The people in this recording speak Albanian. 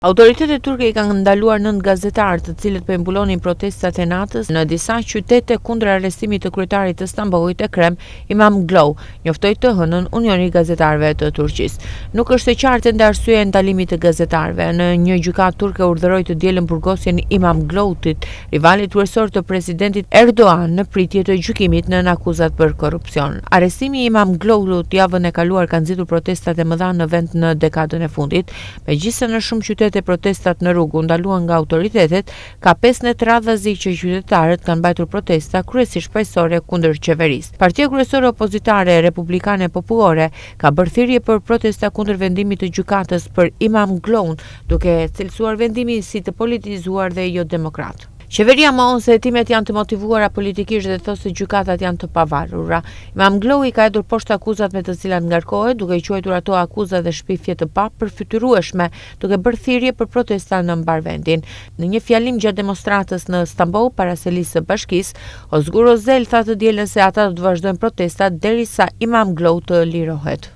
Autoritetet turke I kanë ndaluar 9 gazetarë të cilët po mbullonin protestat e natës në disa qytete kundër arrestimit të kryetarit të Stambollit Ekrem İmamoğlu, njoftoi të hënën Unioni I Gazetarëve të Turqisë. Nuk është e qartë ende arsyeja e ndalimit të gazetarëve. Në një gjykatë turke urdhëroi të dielën burgosjen İmamoğlu'tit, rivalit kryesor të presidentit Erdogan, në pritje të gjykimit nën akuzat për korrupsion. Arrestimi I İmamoğlu'tit javën e kaluar ka nxitur protestat e mëdha në vend në dekadën e fundit, megjithëse në shumë qytete protestat në rrugë u ndaluan nga autoritetet, ka 5 net radhazi që qytetarët kanë mbajtur protesta kryesisht paqësorë kundër qeverisë. Partia kryesore opozitare Republikane Popullore ka bërë thirrje për protesta kundër vendimit të gjykatës për İmamoğlu'n, duke cilësuar vendimin si të politizuar dhe jo demokrat. Qeveria mohon se hetimet janë të motivuara politikisht dhe thosë se gjykatat janë të pavarura. İmamoğlu I ka hedhur poshtë akuzat me të cilat ngarkohet, duke I quajtur ato akuza dhe shpifje të papërfytyrueshme, duke bërë thirrje për protesta në mbar vendin. Në një fjalim gjatë demonstratës në Stamboll para selisë së Bashkisë, Ozgur Özel tha të dielën se ata do të vazhdojnë protestat derisa İmamoğlu të lirohet.